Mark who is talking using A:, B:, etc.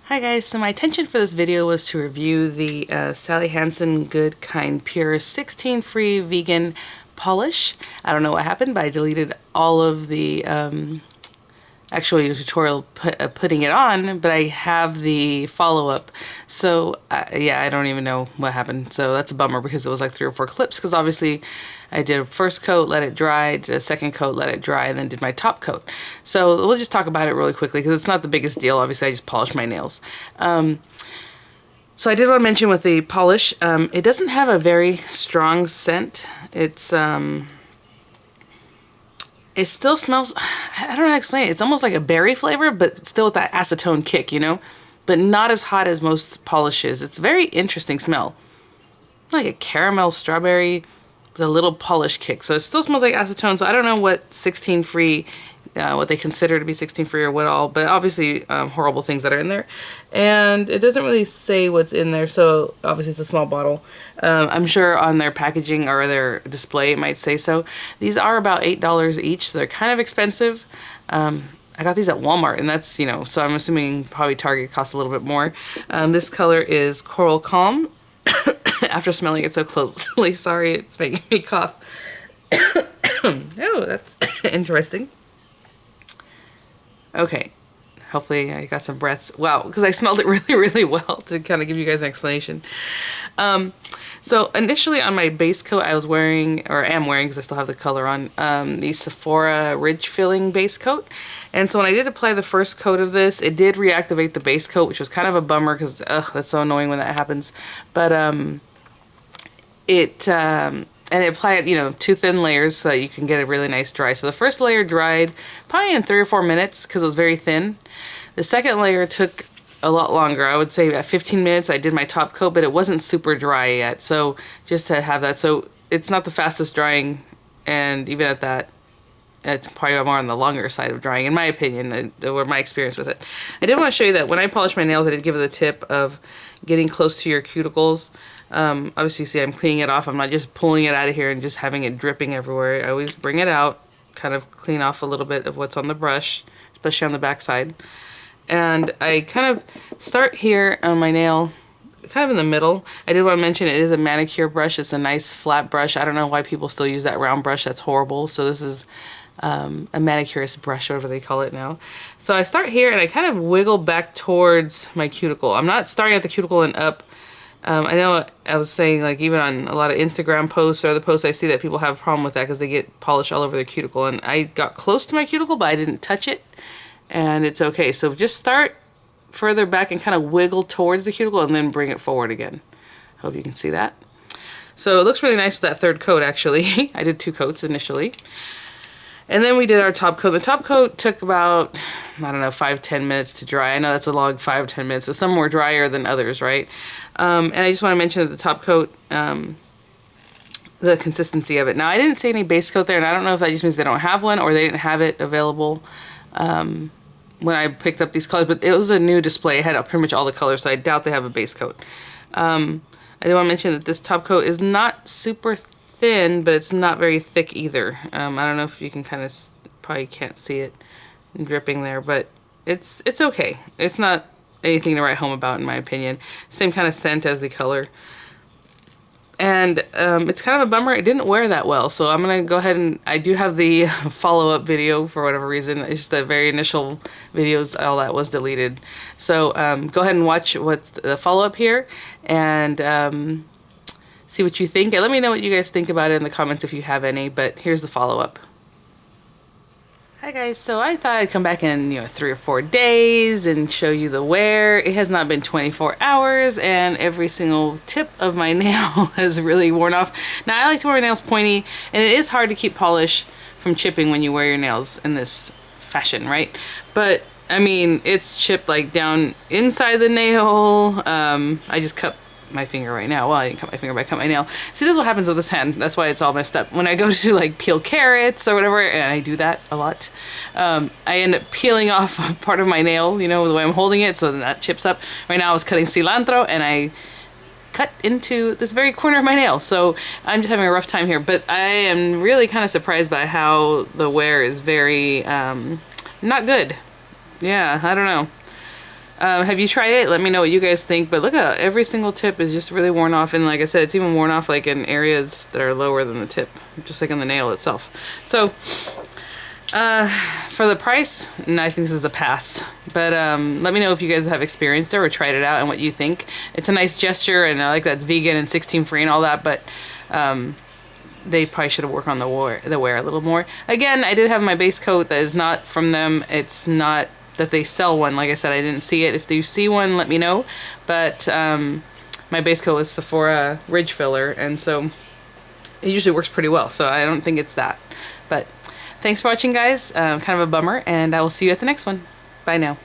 A: Hi guys, so my intention for this video was to review the Sally Hansen Good Kind Pure 16 free vegan polish. I don't know what happened, but I deleted all of the actual tutorial putting it on, but I have the follow-up. So yeah, I don't even know what happened. So that's a bummer because it was like 3 or 4 clips, because obviously I did a first coat, let it dry, did a second coat, let it dry, and then did my top coat. So we'll just talk about it really quickly because it's not the biggest deal. Obviously I just polished my nails. So I did want to mention with the polish, it doesn't have a very strong scent. It still smells, I don't know how to explain it. It's almost like a berry flavor, but still with that acetone kick, you know? But not as hot as most polishes. It's a very interesting smell. Like a caramel strawberry with a little polish kick. So it still smells like acetone. So I don't know what 16 free, what they consider to be 16 free or what all, but obviously horrible things that are in there. And it doesn't really say what's in there, so obviously it's a small bottle. I'm sure on their packaging or their display it might say so. These are about $8 each, so they're kind of expensive. I got these at Walmart, and that's, you know, so I'm assuming probably Target costs a little bit more. This color is Coral Calm. After smelling it so closely, sorry, it's making me cough. Oh, that's interesting. Okay, hopefully I got some breaths. Wow, because I smelled it really, really well to kind of give you guys an explanation. So initially on my base coat, I was wearing, or am wearing because I still have the color on, the Sephora Ridge Filling base coat. And so when I did apply the first coat of this, it did reactivate the base coat, which was kind of a bummer because, ugh, that's so annoying when that happens. But and it applied, you know, 2 thin layers so that you can get a really nice dry. So the first layer dried probably in 3 or 4 minutes because it was very thin. The second layer took a lot longer. I would say at 15 minutes I did my top coat, but it wasn't super dry yet. So just to have that, so it's not the fastest drying, and even at that, it's probably more on the longer side of drying, in my opinion, or my experience with it. I did want to show you that when I polish my nails, I did give it the tip of getting close to your cuticles. Obviously, you see I'm cleaning it off. I'm not just pulling it out of here and just having it dripping everywhere. I always bring it out, kind of clean off a little bit of what's on the brush, especially on the back side. And I kind of start here on my nail, kind of in the middle. I did want to mention it is a manicure brush. It's a nice flat brush. I don't know why people still use that round brush. That's horrible. So this is a manicurist brush, whatever they call it now. So I start here and I kind of wiggle back towards my cuticle. I'm not starting at the cuticle and up. I know I was saying, like, even on a lot of Instagram posts or other posts, I see that people have a problem with that because they get polish all over their cuticle. And I got close to my cuticle, but I didn't touch it. And it's okay. So just start further back and kind of wiggle towards the cuticle and then bring it forward again. Hope you can see that. So it looks really nice with that third coat, actually. I did 2 coats initially. And then we did our top coat. The top coat took about, I don't know, 5-10 minutes to dry. I know that's a long 5-10 minutes, but some were drier than others, right? And I just want to mention that the top coat, the consistency of it. Now, I didn't see any base coat there, and I don't know if that just means they don't have one or they didn't have it available when I picked up these colors, but it was a new display. It had pretty much all the colors, so I doubt they have a base coat. I do want to mention that this top coat is not super thin, but it's not very thick either. I don't know if you can kind of, probably can't see it dripping there, but it's okay. It's not anything to write home about, in my opinion. Same kind of scent as the color. And it's kind of a bummer it didn't wear that well, so I'm going to go ahead and, I do have the follow-up video for whatever reason. It's just the very initial videos, all that was deleted. So go ahead and watch what's the follow-up here and see what you think. And let me know what you guys think about it in the comments if you have any, but here's the follow-up. Hi guys, so I thought I'd come back in, 3 or 4 days and show you the wear. It has not been 24 hours and every single tip of my nail has really worn off. Now I like to wear my nails pointy, and it is hard to keep polish from chipping when you wear your nails in this fashion, right? But I mean, it's chipped like down inside the nail. I just cut my finger right now. Well, I didn't cut my finger, but I cut my nail. See, this is what happens with this hand. That's why it's all messed up. When I go to like peel carrots or whatever, and I do that a lot, I end up peeling off part of my nail, the way I'm holding it, so then that chips up. Right now I was cutting cilantro and I cut into this very corner of my nail. So I'm just having a rough time here, but I am really kind of surprised by how the wear is very, not good. Yeah, I don't know. Have you tried it? Let me know what you guys think. But look at every single tip is just really worn off. And like I said, it's even worn off like in areas that are lower than the tip, just like on the nail itself. So for the price, no, I think this is a pass. But let me know if you guys have experienced it or tried it out and what you think. It's a nice gesture, and I like that it's vegan and 16 free and all that, but they probably should have worked on the wear a little more. Again, I did have my base coat that is not from them. It's not that they sell one. Like I said, I didn't see it. If you see one, let me know. But my base coat was Sephora Ridge Filler, and so it usually works pretty well. So I don't think it's that. But thanks for watching, guys. Kind of a bummer, and I will see you at the next one. Bye now.